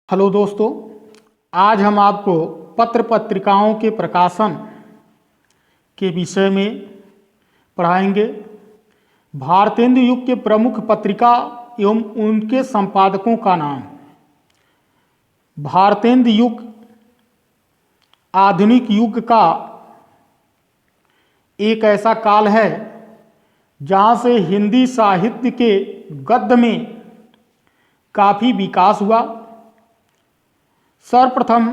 Hello दोस्तों, आज हम आपको पत्र पत्रिकाओं के प्रकाशन के विषय में पढ़ाएंगे। भारतेंदु युग के प्रमुख पत्रिका एवं उनके संपादकों का नाम। भारतेंदु युग आधुनिक युग का एक ऐसा काल है जहाँ से हिंदी साहित्य के गद्य में काफ़ी विकास हुआ। सर्वप्रथम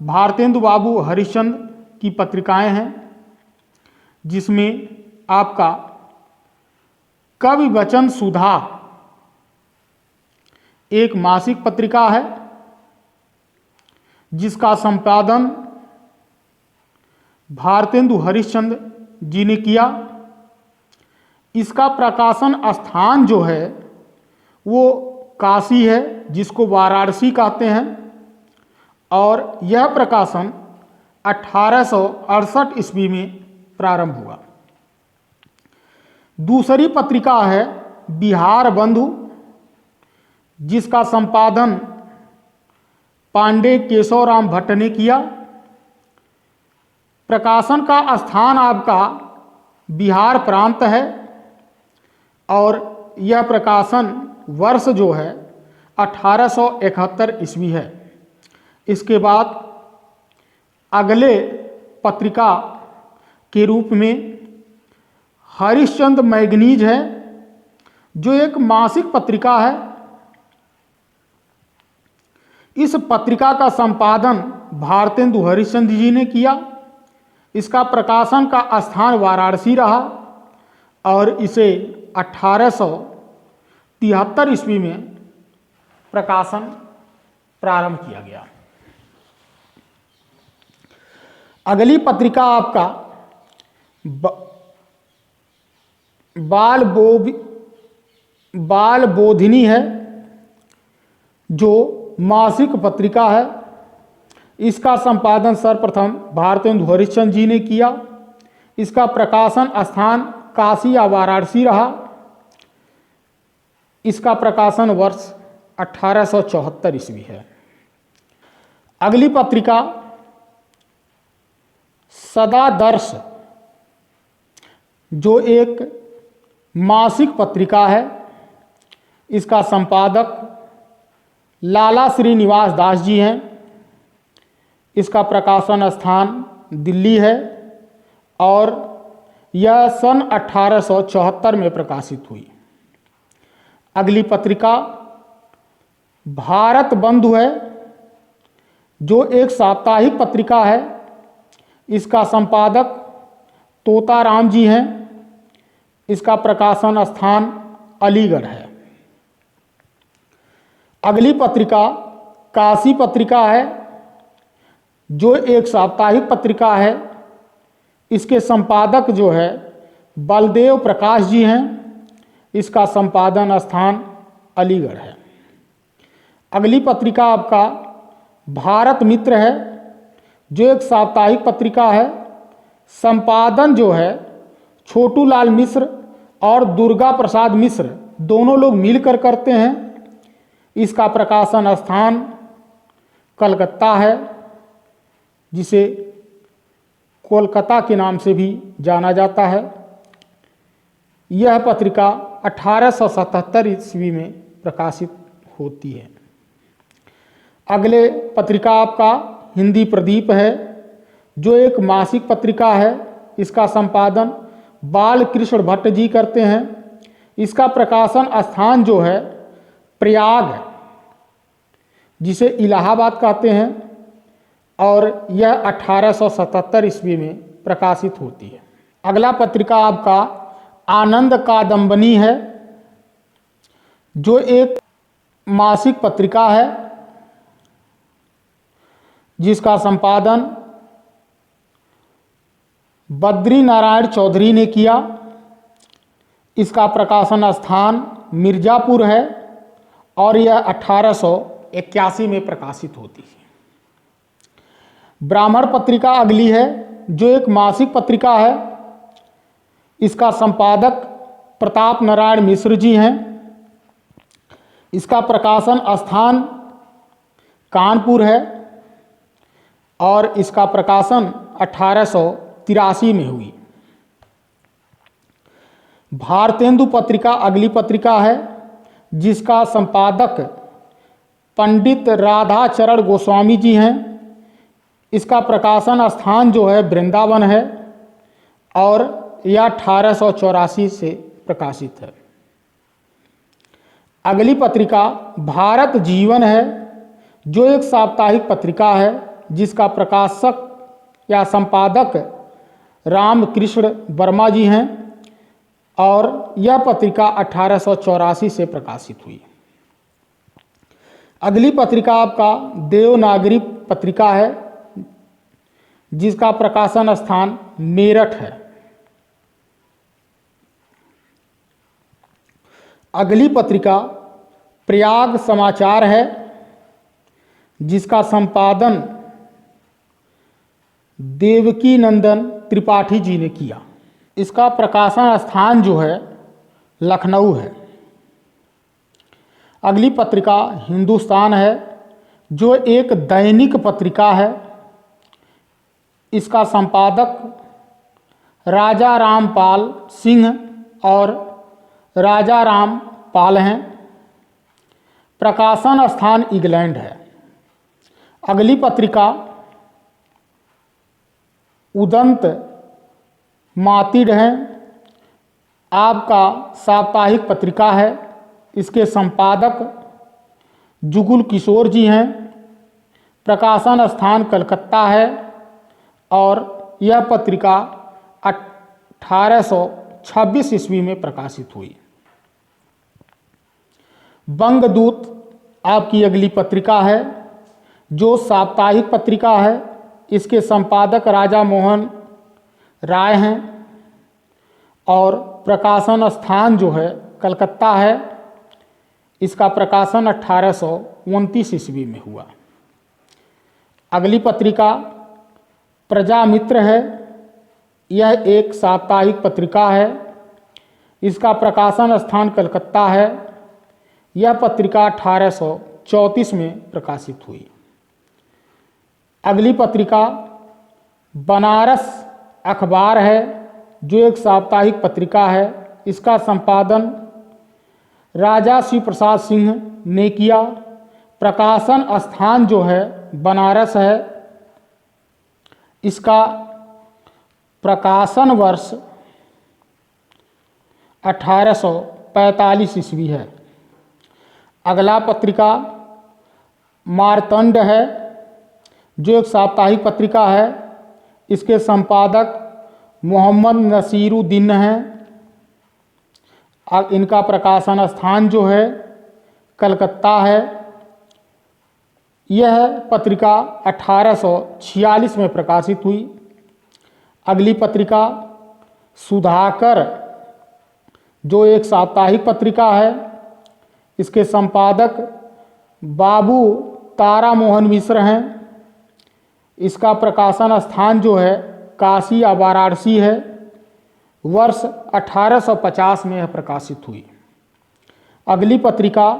भारतेंदु बाबू हरिश्चंद्र की पत्रिकाएं हैं, जिसमें आपका कवि वचन सुधा एक मासिक पत्रिका है, जिसका संपादन भारतेंदु हरिश्चंद्र जी ने किया। इसका प्रकाशन स्थान जो है वो काशी है, जिसको वाराणसी कहते हैं, और यह प्रकाशन 1868 ईस्वी में प्रारंभ हुआ। दूसरी पत्रिका है बिहार बंधु, जिसका संपादन पांडे केशवराम भट्ट ने किया। प्रकाशन का स्थान आपका बिहार प्रांत है और यह प्रकाशन वर्ष जो है 1871 ईस्वी है। इसके बाद अगले पत्रिका के रूप में हरिश्चंद्र मैगनीज है, जो एक मासिक पत्रिका है। इस पत्रिका का संपादन भारतेंदु हरिश्चंद्र जी ने किया। इसका प्रकाशन का स्थान वाराणसी रहा और इसे 1873 ईस्वी में प्रकाशन प्रारंभ किया गया। अगली पत्रिका आपका बाल बोधिनी है, जो मासिक पत्रिका है। इसका संपादन सर्वप्रथम भारतेंदु हरिश्चंद्र जी ने किया। इसका प्रकाशन स्थान काशी या वाराणसी रहा। इसका प्रकाशन वर्ष 1874 ईस्वी है। अगली पत्रिका सदादर्श, जो एक मासिक पत्रिका है। इसका संपादक लाला श्रीनिवास दास जी हैं। इसका प्रकाशन स्थान दिल्ली है और यह सन 1874 में प्रकाशित हुई। अगली पत्रिका भारत बंधु है, जो एक साप्ताहिक पत्रिका है। इसका संपादक तोताराम जी हैं। इसका प्रकाशन स्थान अलीगढ़ है। अगली पत्रिका काशी पत्रिका है, जो एक साप्ताहिक पत्रिका है। इसके संपादक जो है बलदेव प्रकाश जी हैं। इसका संपादन स्थान अलीगढ़ है। अगली पत्रिका आपका भारत मित्र है, जो एक साप्ताहिक पत्रिका है। संपादन जो है छोटू लाल मिश्र और दुर्गा प्रसाद मिश्र दोनों लोग मिलकर करते हैं। इसका प्रकाशन स्थान कलकत्ता है, जिसे कोलकाता के नाम से भी जाना जाता है। यह पत्रिका 1877 ईस्वी में प्रकाशित होती है। अगले पत्रिका आपका हिंदी प्रदीप है, जो एक मासिक पत्रिका है। इसका संपादन बालकृष्ण भट्ट जी करते हैं। इसका प्रकाशन स्थान जो है प्रयाग है, जिसे इलाहाबाद कहते हैं, और यह 1877 ईस्वी में प्रकाशित होती है। अगला पत्रिका आपका आनंद कादम्बनी है, जो एक मासिक पत्रिका है। जिसका संपादन बद्री नारायण चौधरी ने किया। इसका प्रकाशन स्थान मिर्ज़ापुर है और यह 1881 में प्रकाशित होती है। ब्राह्मण पत्रिका अगली है, जो एक मासिक पत्रिका है। इसका संपादक प्रताप नारायण मिश्र जी हैं। इसका प्रकाशन स्थान कानपुर है और इसका प्रकाशन 1883 में हुई। भारतेंदु पत्रिका अगली पत्रिका है जिसका संपादक पंडित राधाचरण गोस्वामी जी हैं। इसका प्रकाशन स्थान जो है वृंदावन है और यह 1884 से प्रकाशित है। अगली पत्रिका भारत जीवन है जो एक साप्ताहिक पत्रिका है जिसका प्रकाशक या संपादक रामकृष्ण वर्मा जी हैं और यह पत्रिका 1884 से प्रकाशित हुई। अगली पत्रिका आपका देवनागरी पत्रिका है जिसका प्रकाशन स्थान मेरठ है। अगली पत्रिका प्रयाग समाचार है जिसका संपादन देवकी नंदन त्रिपाठी जी ने किया। इसका प्रकाशन स्थान जो है लखनऊ है। अगली पत्रिका हिंदुस्तान है जो एक दैनिक पत्रिका है। इसका संपादक राजा रामपाल सिंह और राजा रामपाल हैं। प्रकाशन स्थान इंग्लैंड है। अगली पत्रिका उदंत मातिड है, आपका साप्ताहिक पत्रिका है। इसके संपादक जुगुल किशोर जी हैं। प्रकाशन स्थान कलकत्ता है और यह पत्रिका 1826 ईस्वी में प्रकाशित हुई। बंगदूत आपकी अगली पत्रिका है जो साप्ताहिक पत्रिका है। इसके संपादक राजा मोहन राय हैं और प्रकाशन स्थान जो है कलकत्ता है। इसका प्रकाशन 1829 ईस्वी में हुआ। अगली पत्रिका प्रजामित्र है। यह एक साप्ताहिक पत्रिका है। इसका प्रकाशन स्थान कलकत्ता है। यह पत्रिका 1834 में प्रकाशित हुई। अगली पत्रिका बनारस अखबार है जो एक साप्ताहिक पत्रिका है। इसका संपादन राजा शिव प्रसाद सिंह ने किया। प्रकाशन स्थान जो है बनारस है। इसका प्रकाशन वर्ष 1845 ईस्वी है। अगला पत्रिका मार्तंड है जो एक साप्ताहिक पत्रिका है। इसके संपादक मोहम्मद नसीरुद्दीन हैं। अब इनका प्रकाशन स्थान जो है कलकत्ता है। यह पत्रिका 1846 में प्रकाशित हुई। अगली पत्रिका सुधाकर जो एक साप्ताहिक पत्रिका है। इसके संपादक बाबू तारा मोहन मिश्र हैं। इसका प्रकाशन स्थान जो है काशी या वाराणसी है। वर्ष 1850 में यह प्रकाशित हुई। अगली पत्रिका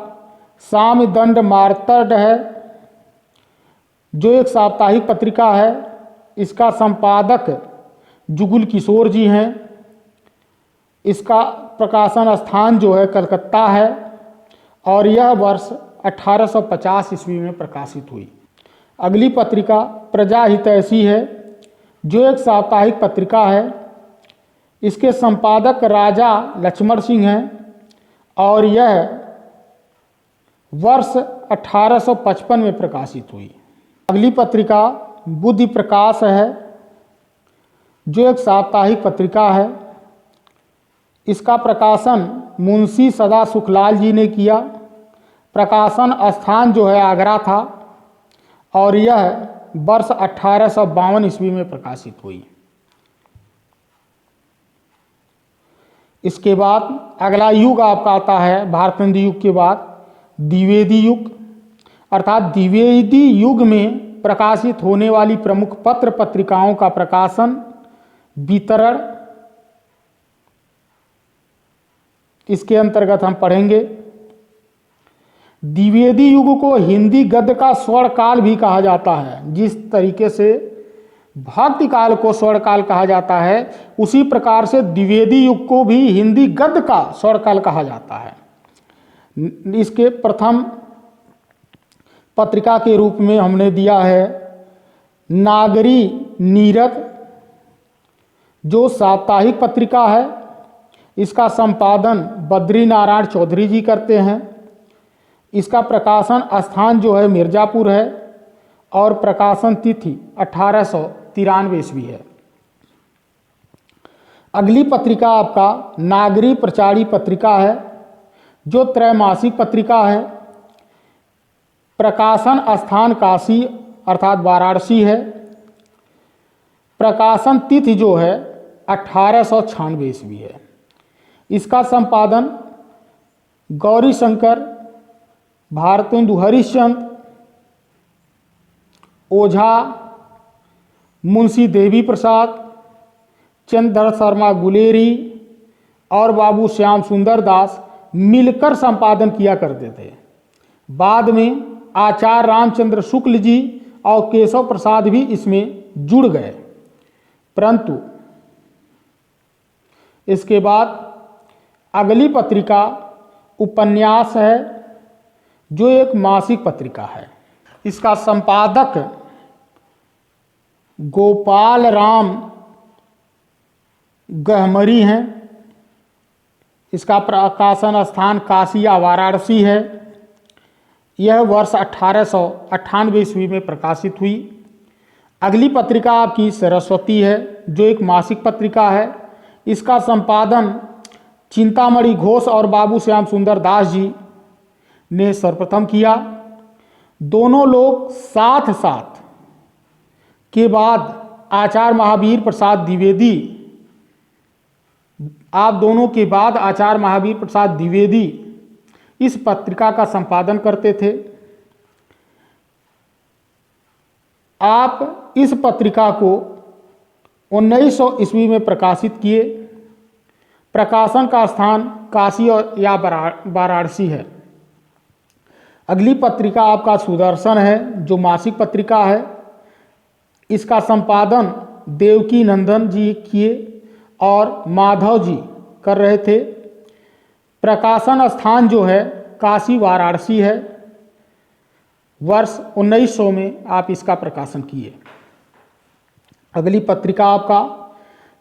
सामदंड मार्तंड है जो एक साप्ताहिक पत्रिका है। इसका संपादक जुगुल किशोर जी हैं। इसका प्रकाशन स्थान जो है कलकत्ता है और यह वर्ष 1850 ईस्वी में प्रकाशित हुई। अगली पत्रिका प्रजाहितैषी है जो एक साप्ताहिक पत्रिका है। इसके संपादक राजा लक्ष्मण सिंह हैं और यह वर्ष 1855 में प्रकाशित हुई। अगली पत्रिका बुद्धि प्रकाश है जो एक साप्ताहिक पत्रिका है। इसका प्रकाशन मुंशी सदा सुखलाल जी ने किया। प्रकाशन स्थान जो है आगरा था और यह वर्ष 1852 ईस्वी में प्रकाशित हुई। इसके बाद अगला युग आपका आता है भारतेंदु युग के बाद द्विवेदी युग, अर्थात द्विवेदी युग में प्रकाशित होने वाली प्रमुख पत्र पत्रिकाओं का प्रकाशन, वितरण, इसके अंतर्गत हम पढ़ेंगे। द्विवेदी युग को हिंदी गद्य का स्वर्ण काल भी कहा जाता है। जिस तरीके से भक्ति काल को स्वर्ण काल कहा जाता है, उसी प्रकार से द्विवेदी युग को भी हिंदी गद्य का स्वर्ण काल कहा जाता है। इसके प्रथम पत्रिका के रूप में हमने दिया है नागरी नीरद, जो साप्ताहिक पत्रिका है। इसका संपादन बद्री नारायण चौधरी जी करते हैं। इसका प्रकाशन स्थान जो है मिर्ज़ापुर है और प्रकाशन तिथि 1893 ईस्वी है। अगली पत्रिका आपका नागरी प्रचारी पत्रिका है, जो त्रैमासिक पत्रिका है। प्रकाशन स्थान काशी अर्थात वाराणसी है। प्रकाशन तिथि जो है 1896 ईस्वी है। इसका संपादन गौरी शंकर, भारतेंदु हरिश्चंद्र, ओझा, मुंशी देवी प्रसाद, चंद्र शर्मा गुलेरी और बाबू श्याम सुंदर दास मिलकर संपादन किया करते थे। बाद में आचार्य रामचंद्र शुक्ल जी और केशव प्रसाद भी इसमें जुड़ गए। परंतु इसके बाद अगली पत्रिका उपन्यास है, जो एक मासिक पत्रिका है। इसका संपादक गोपाल राम गहमरी हैं। इसका प्रकाशन स्थान काशी या वाराणसी है। यह वर्ष 1898 ईस्वी में प्रकाशित हुई। अगली पत्रिका आपकी सरस्वती है, जो एक मासिक पत्रिका है। इसका संपादन चिंतामणि घोष और बाबू श्याम सुंदर दास जी ने सर्वप्रथम किया। दोनों लोग साथ साथ के बाद आचार्य महावीर प्रसाद द्विवेदी, आप दोनों के बाद आचार्य महावीर प्रसाद द्विवेदी इस पत्रिका का संपादन करते थे। आप इस पत्रिका को 1900 ईस्वी में प्रकाशित किए। प्रकाशन का स्थान काशी और या वाराणसी है। अगली पत्रिका आपका सुदर्शन है, जो मासिक पत्रिका है। इसका संपादन देवकी नंदन जी किए और माधव जी कर रहे थे। प्रकाशन स्थान जो है काशी वाराणसी है। वर्ष 1900 में आप इसका प्रकाशन किए। अगली पत्रिका आपका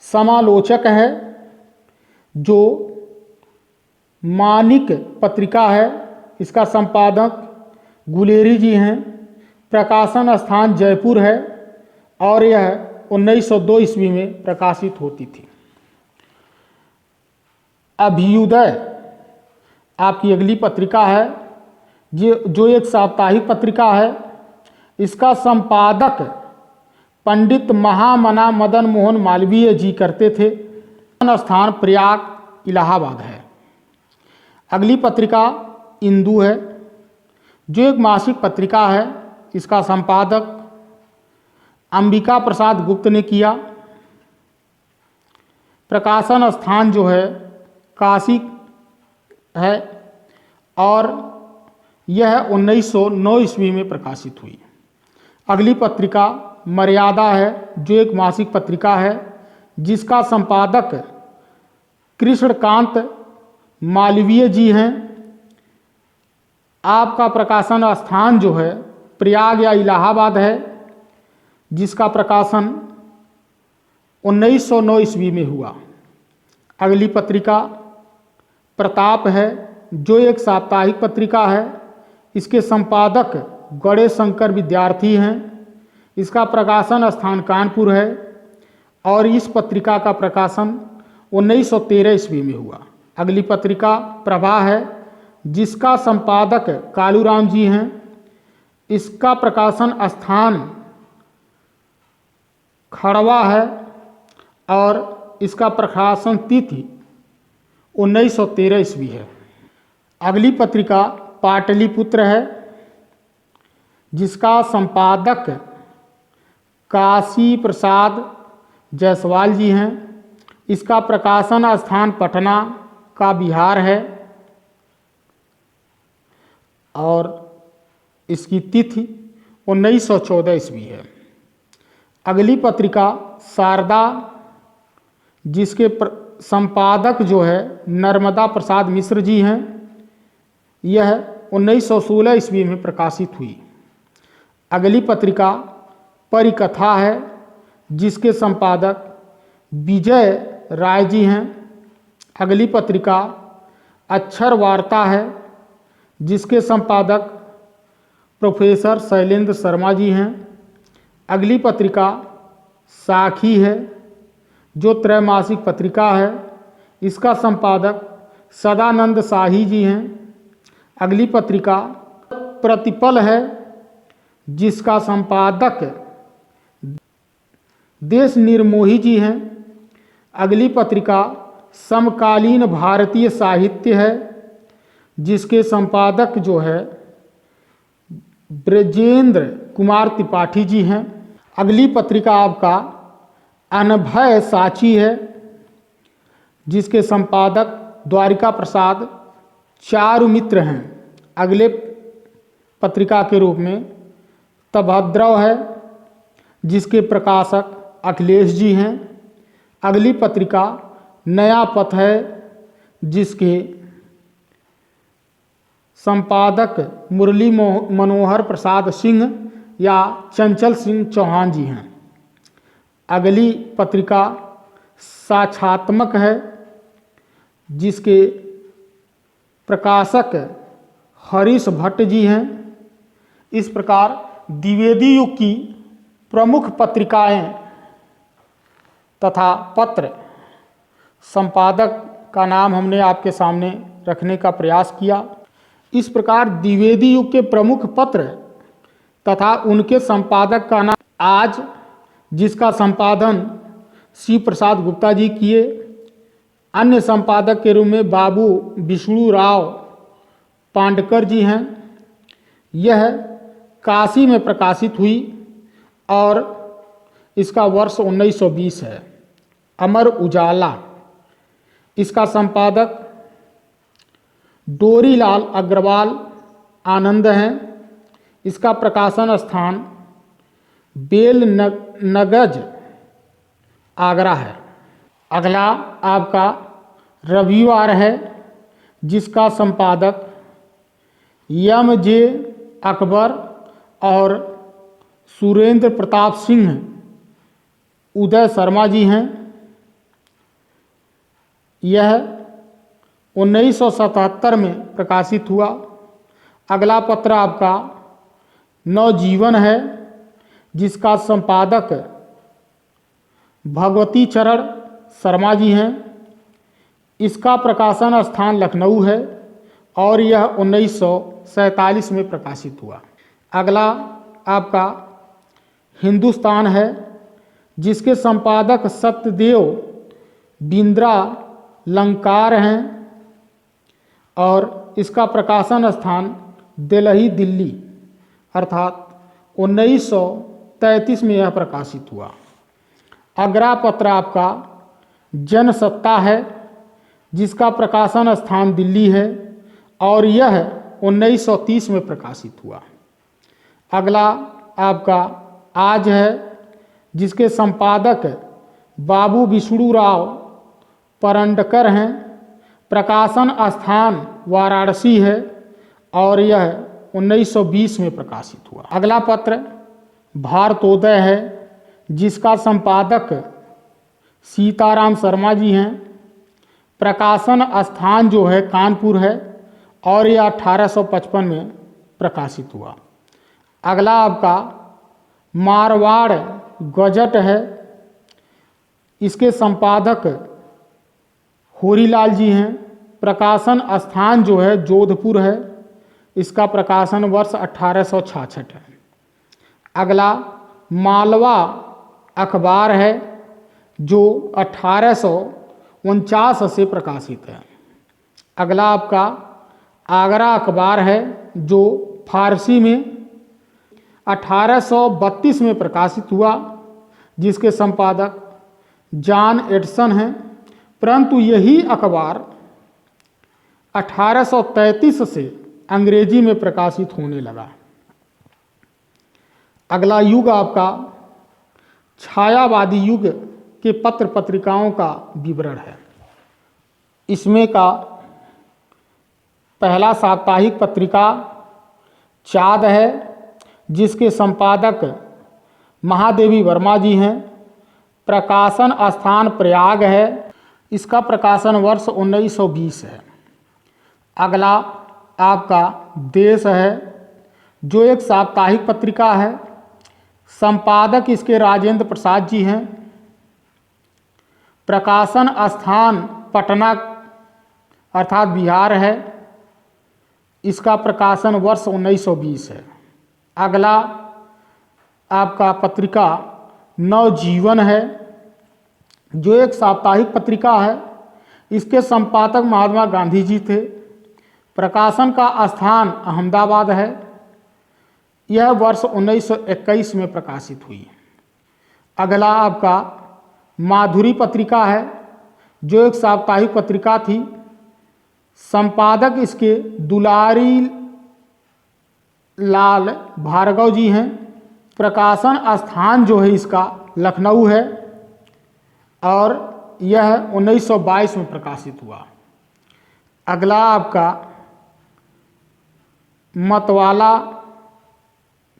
समालोचक है, जो मानिक पत्रिका है। इसका संपादक गुलेरी जी हैं। प्रकाशन स्थान जयपुर है और यह 1902 ईस्वी में प्रकाशित होती थी। अभ्युदय आपकी अगली पत्रिका है, जो एक साप्ताहिक पत्रिका है। इसका संपादक पंडित महामना मदन मोहन मालवीय जी करते थे। स्थान प्रयाग इलाहाबाद है। अगली पत्रिका इंदु है, जो एक मासिक पत्रिका है। इसका संपादक अंबिका प्रसाद गुप्त ने किया। प्रकाशन स्थान जो है काशी है और यह 1909 ईस्वी में प्रकाशित हुई। अगली पत्रिका मर्यादा है, जो एक मासिक पत्रिका है, जिसका संपादक कृष्णकांत मालवीय जी हैं। आपका प्रकाशन स्थान जो है प्रयाग या इलाहाबाद है, जिसका प्रकाशन 1909 ईस्वी में हुआ। अगली पत्रिका प्रताप है, जो एक साप्ताहिक पत्रिका है। इसके संपादक गणेश शंकर विद्यार्थी हैं। इसका प्रकाशन स्थान कानपुर है और इस पत्रिका का प्रकाशन 1913 ईस्वी में हुआ। अगली पत्रिका प्रभा है, जिसका संपादक कालूराम जी हैं। इसका प्रकाशन स्थान खड़वा है और इसका प्रकाशन तिथि 1913 ईस्वी है। अगली पत्रिका पाटलिपुत्र है, जिसका संपादक काशी प्रसाद जायसवाल जी हैं। इसका प्रकाशन स्थान पटना का बिहार है। और इसकी तिथि 1914 ईस्वी है। अगली पत्रिका शारदा, जिसके संपादक जो है नर्मदा प्रसाद मिश्र जी हैं, यह 1916 ईस्वी में प्रकाशित हुई। अगली पत्रिका परिकथा है, जिसके संपादक विजय राय जी हैं। अगली पत्रिका अक्षर वार्ता है, जिसके संपादक प्रोफेसर शैलेंद्र शर्मा जी हैं। अगली पत्रिका साखी है, जो त्रैमासिक पत्रिका है, इसका संपादक सदानंद शाही जी हैं। अगली पत्रिका प्रतिपल है, जिसका संपादक देश निर्मोही जी हैं। अगली पत्रिका समकालीन भारतीय साहित्य है, जिसके संपादक जो है ब्रजेंद्र कुमार त्रिपाठी जी हैं। अगली पत्रिका आपका अनभय साची है, जिसके संपादक द्वारिका प्रसाद चारुमित्र हैं। अगले पत्रिका के रूप में तभद्रव है, जिसके प्रकाशक अखिलेश जी हैं। अगली पत्रिका नया पथ है, जिसके संपादक मुरली मनोहर प्रसाद सिंह या चंचल सिंह चौहान जी हैं। अगली पत्रिका साक्षात्मक है, जिसके प्रकाशक हरीश भट्ट जी हैं। इस प्रकार द्विवेदी युग की प्रमुख पत्रिकाएं तथा पत्र संपादक का नाम हमने आपके सामने रखने का प्रयास किया। इस प्रकार द्विवेदी युग के प्रमुख पत्र तथा उनके संपादक का नाम आज, जिसका संपादन शिव प्रसाद गुप्ता जी किए, अन्य संपादक के रूप में बाबू विष्णु राव पांडकर जी हैं। यह काशी में प्रकाशित हुई और इसका वर्ष 1920 है। अमर उजाला, इसका संपादक डोरीलाल अग्रवाल आनंद हैं। इसका प्रकाशन स्थान बेल नगज आगरा है। अगला आपका रविवार है, जिसका संपादक यम जे अकबर और सुरेंद्र प्रताप सिंह उदय शर्मा जी हैं। यह 1977 में प्रकाशित हुआ। अगला पत्र आपका नवजीवन है, जिसका संपादक भगवती चरण शर्मा जी हैं। इसका प्रकाशन स्थान लखनऊ है और यह 1947 में प्रकाशित हुआ। अगला आपका हिंदुस्तान है, जिसके संपादक सत्यदेव बिंद्रा लंकार हैं और इसका प्रकाशन स्थान दिल्ली दिल्ली अर्थात 1933 में यह प्रकाशित हुआ। अगला पत्र आपका जनसत्ता है, जिसका प्रकाशन स्थान दिल्ली है और यह 1930 में प्रकाशित हुआ। अगला आपका आज है, जिसके संपादक बाबू विष्णु राव परंडकर हैं। प्रकाशन स्थान वाराणसी है और यह 1920 में प्रकाशित हुआ। अगला पत्र भारतोदय है, जिसका संपादक सीताराम शर्मा जी हैं। प्रकाशन स्थान जो है कानपुर है और यह 1855 में प्रकाशित हुआ। अगला आपका मारवाड़ गजट है, इसके संपादक होरीलाल जी हैं। प्रकाशन स्थान जो है जोधपुर है, इसका प्रकाशन वर्ष 1866 है। अगला मालवा अखबार है, जो 1849 से प्रकाशित है। अगला आपका आगरा अखबार है, जो फारसी में 1832 में प्रकाशित हुआ, जिसके संपादक जॉन एडसन हैं। परंतु यही अखबार 1833 से अंग्रेजी में प्रकाशित होने लगा। अगला युग आपका छायावादी युग के पत्र पत्रिकाओं का विवरण है। इसमें का पहला साप्ताहिक पत्रिका चाँद है, जिसके संपादक महादेवी वर्मा जी हैं। प्रकाशन स्थान प्रयाग है। इसका प्रकाशन वर्ष 1920 है। अगला आपका देश है, जो एक साप्ताहिक पत्रिका है। संपादक इसके राजेंद्र प्रसाद जी हैं। प्रकाशन स्थान पटना अर्थात बिहार है। इसका प्रकाशन वर्ष 1920 है। अगला आपका पत्रिका नवजीवन है, जो एक साप्ताहिक पत्रिका है। इसके संपादक महात्मा गांधी जी थे। प्रकाशन का स्थान अहमदाबाद है। यह वर्ष 1921 में प्रकाशित हुई। अगला आपका माधुरी पत्रिका है, जो एक साप्ताहिक पत्रिका थी। संपादक इसके दुलारी लाल भार्गव जी हैं। प्रकाशन स्थान जो है इसका लखनऊ है और यह 1922 में प्रकाशित हुआ। अगला आपका मतवाला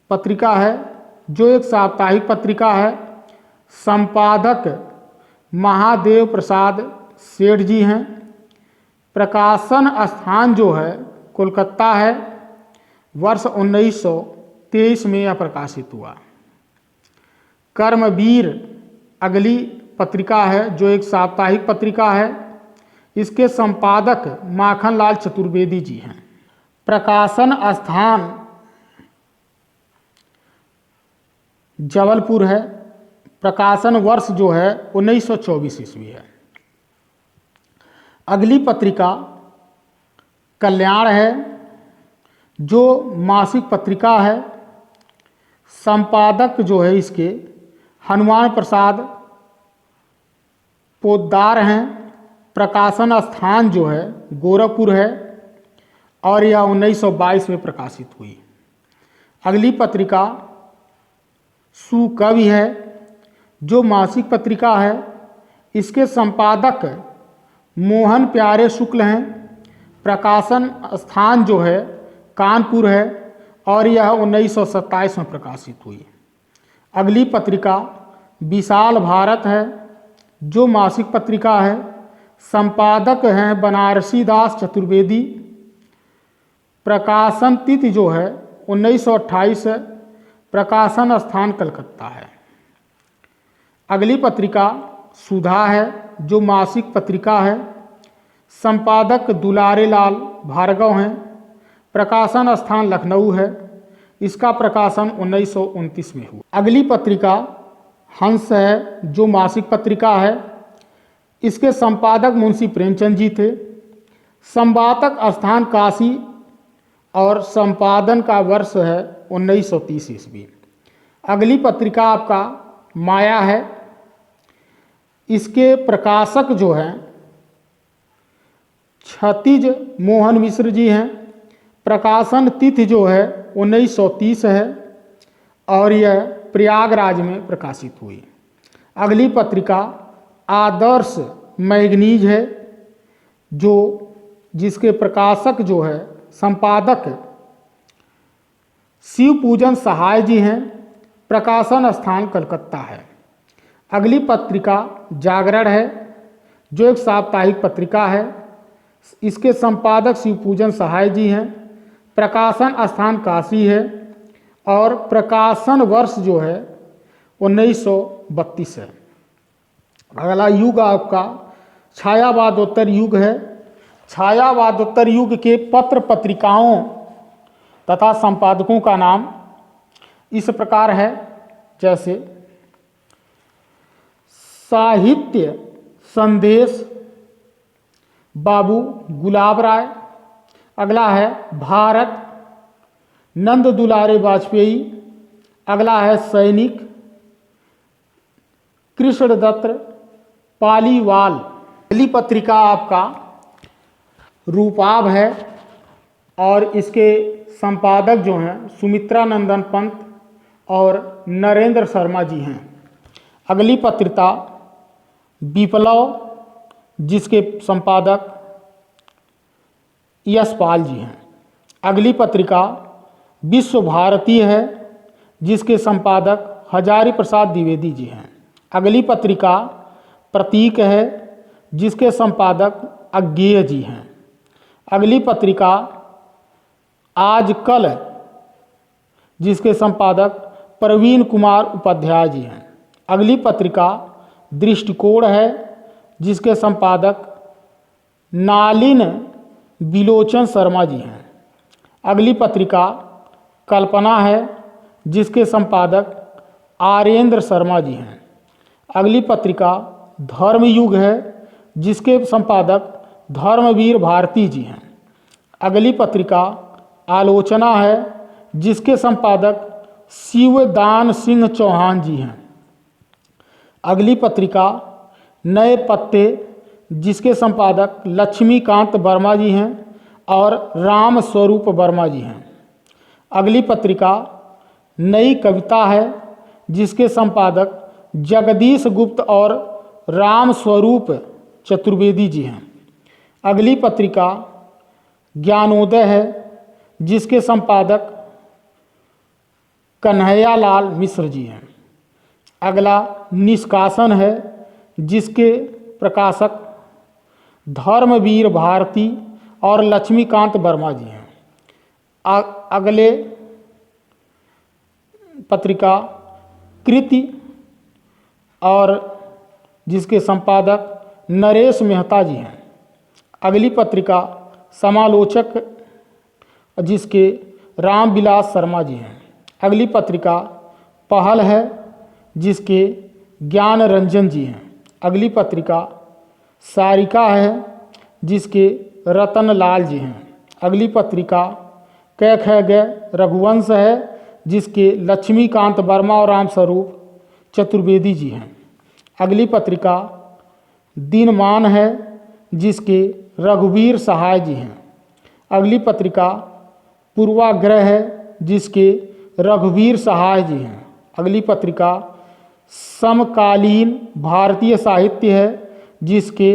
पत्रिका है, जो एक साप्ताहिक पत्रिका है। संपादक महादेव प्रसाद सेठ जी हैं। प्रकाशन स्थान जो है कोलकाता है। वर्ष 1923 में यह प्रकाशित हुआ। कर्मवीर अगली पत्रिका है, जो एक साप्ताहिक पत्रिका है। इसके संपादक माखनलाल चतुर्वेदी जी हैं। प्रकाशन स्थान जबलपुर है। प्रकाशन वर्ष जो है 1924 ईस्वी है। अगली पत्रिका कल्याण है, जो मासिक पत्रिका है। संपादक जो है इसके हनुमान प्रसाद पोद्दार हैं। प्रकाशन स्थान जो है गोरखपुर है और यह 1922 में प्रकाशित हुई। अगली पत्रिका सुकवि है, जो मासिक पत्रिका है। इसके संपादक मोहन प्यारे शुक्ल हैं। प्रकाशन स्थान जो है कानपुर है और यह 1927 में प्रकाशित हुई। अगली पत्रिका विशाल भारत है, जो मासिक पत्रिका है। संपादक हैं बनारसी दास चतुर्वेदी। प्रकाशन तिथि जो है 1928 है। प्रकाशन स्थान कलकत्ता है। अगली पत्रिका सुधा है, जो मासिक पत्रिका है। संपादक दुलारे लाल भार्गव हैं। प्रकाशन स्थान लखनऊ है। इसका प्रकाशन 1929 में हुआ। अगली पत्रिका हंस है, जो मासिक पत्रिका है। इसके संपादक मुंशी प्रेमचंद जी थे। संपादक स्थान काशी और संपादन का वर्ष है 1930 ईस्वी। अगली पत्रिका आपका माया है। इसके प्रकाशक जो हैं क्षतिज मोहन मिश्र जी हैं। प्रकाशन तिथि जो है 1930 है और यह प्रयागराज में प्रकाशित हुई। अगली पत्रिका आदर्श मैगनीज है, जो जिसके प्रकाशक जो है संपादक शिव पूजन सहाय जी हैं। प्रकाशन स्थान कलकत्ता है। अगली पत्रिका जागरण है, जो एक साप्ताहिक पत्रिका है। इसके संपादक शिव पूजन सहाय जी हैं। प्रकाशन स्थान काशी है और प्रकाशन वर्ष जो है 1932 है। अगला युग आपका छायावादोत्तर युग है। छायावादोत्तर युग के पत्र पत्रिकाओं तथा संपादकों का नाम इस प्रकार है, जैसे साहित्य संदेश बाबू गुलाब राय। अगला है भारत नंद दुलारे वाजपेयी। अगला है सैनिक कृष्णदत्त पालीवाल। अगली पत्रिका आपका रूपाभ है, और इसके संपादक जो हैं सुमित्रा नंदन पंत और नरेंद्र शर्मा जी हैं। अगली पत्रिका विप्लव, जिसके संपादक यशपाल जी हैं। अगली पत्रिका विश्व भारती है, जिसके संपादक हजारी प्रसाद द्विवेदी जी हैं। अगली पत्रिका प्रतीक है, जिसके संपादक अज्ञेय जी हैं। अगली पत्रिका आजकल, जिसके संपादक प्रवीण कुमार उपाध्याय जी हैं। अगली पत्रिका दृष्टिकोण है, जिसके संपादक नालिन बिलोचन शर्मा जी हैं। अगली पत्रिका कल्पना है, जिसके संपादक आर्येंद्र शर्मा जी हैं। अगली पत्रिका धर्मयुग है, जिसके संपादक धर्मवीर भारती जी हैं। अगली पत्रिका आलोचना है, जिसके संपादक शिवदान सिंह चौहान जी हैं। अगली पत्रिका नए पत्ते, जिसके संपादक लक्ष्मीकांत वर्मा जी हैं और राम स्वरूप वर्मा जी हैं। अगली पत्रिका नई कविता है, जिसके संपादक जगदीश गुप्त और राम स्वरूप चतुर्वेदी जी हैं। अगली पत्रिका ज्ञानोदय है, जिसके संपादक कन्हैयालाल मिश्र जी हैं। अगला निष्कासन है, जिसके प्रकाशक धर्मवीर भारती और लक्ष्मीकांत वर्मा जी हैं। अगले पत्रिका कृति, और जिसके संपादक नरेश मेहता जी हैं। अगली पत्रिका समालोचक, जिसके रामविलास शर्मा जी हैं। अगली पत्रिका पहल है, जिसके ज्ञान रंजन जी हैं। अगली पत्रिका सारिका है, जिसके रतन लाल जी हैं। अगली पत्रिका कैख गय रघुवंश है, जिसके लक्ष्मीकांत वर्मा और रामस्वरूप चतुर्वेदी जी हैं। अगली पत्रिका दिनमान है, जिसके रघुवीर सहाय जी हैं। अगली पत्रिका पूर्वाग्रह है, जिसके रघुवीर सहाय जी हैं। अगली पत्रिका समकालीन भारतीय साहित्य है, जिसके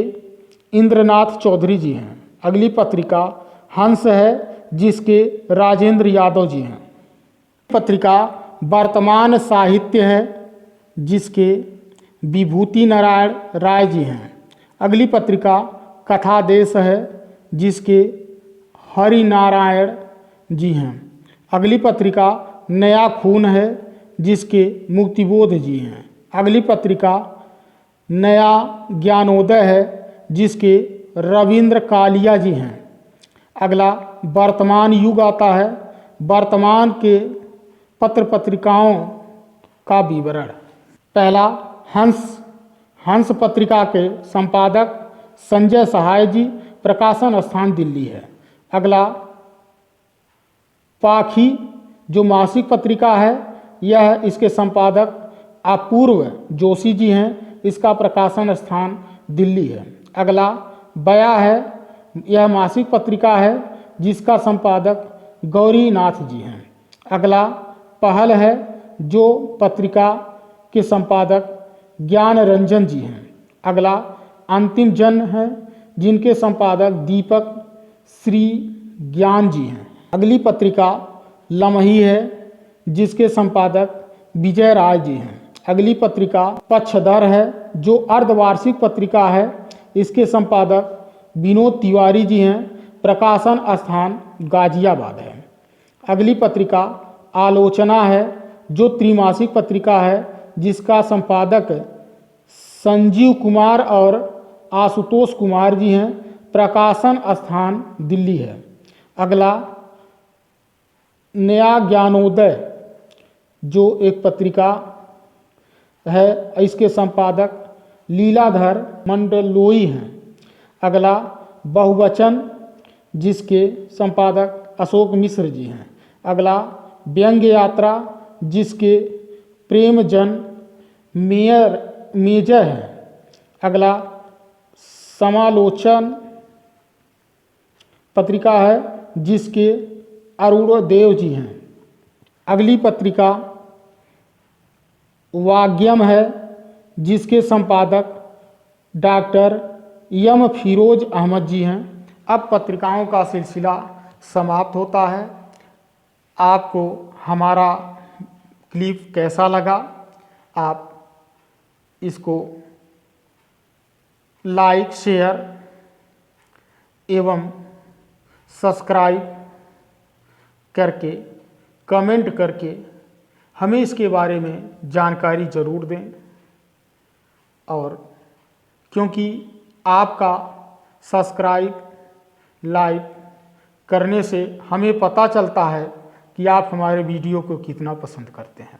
इंद्रनाथ चौधरी जी हैं। अगली पत्रिका हंस है, जिसके राजेंद्र यादव जी हैं। पत्रिका वर्तमान साहित्य है, जिसके विभूति नारायण राय जी हैं। अगली पत्रिका कथा देश है, जिसके हरि नारायण जी हैं। अगली पत्रिका नया खून है, जिसके मुक्तिबोध जी हैं। अगली पत्रिका नया ज्ञानोदय है, जिसके रविंद्र कालिया जी हैं। अगला वर्तमान युग आता है, वर्तमान के पत्र पत्रिकाओं का विवरण। पहला हंस पत्रिका के संपादक संजय सहाय जी, प्रकाशन स्थान दिल्ली है। अगला पाखी, जो मासिक पत्रिका है, यह इसके संपादक अपूर्व जोशी जी हैं, इसका प्रकाशन स्थान दिल्ली है। अगला बया है, यह मासिक पत्रिका है, जिसका संपादक गौरीनाथ जी हैं। अगला पहल है, जो पत्रिका के संपादक ज्ञान रंजन जी हैं। अगला अंतिम जन है, जिनके संपादक दीपक श्री ज्ञान जी हैं। अगली पत्रिका लम्ही है, जिसके संपादक विजय राय जी हैं। अगली पत्रिका पक्षधर है, जो अर्धवार्षिक पत्रिका है, इसके संपादक विनोद तिवारी जी हैं, प्रकाशन स्थान गाजियाबाद है। अगली पत्रिका आलोचना है, जो त्रिमासिक पत्रिका है, जिसका संपादक संजीव कुमार और आशुतोष कुमार जी हैं, प्रकाशन स्थान दिल्ली है। अगला नया ज्ञानोदय, जो एक पत्रिका है, इसके संपादक लीलाधर मंडलोई हैं। अगला बहुवचन, जिसके संपादक अशोक मिश्र जी हैं। अगला व्यंग्य यात्रा, जिसके प्रेमजन मेजर हैं। अगला समालोचन पत्रिका है, जिसके अरुणदेव जी हैं। अगली पत्रिका वाग्यम है, जिसके संपादक डॉक्टर एम फिरोज अहमद जी हैं। अब पत्रिकाओं का सिलसिला समाप्त होता है। आपको हमारा क्लिप कैसा लगा? आप इसको लाइक, शेयर एवं सब्सक्राइब करके, कमेंट करके हमें इसके बारे में जानकारी ज़रूर दें। और क्योंकि आपका सब्सक्राइब, लाइक करने से हमें पता चलता है कि आप हमारे वीडियो को कितना पसंद करते हैं।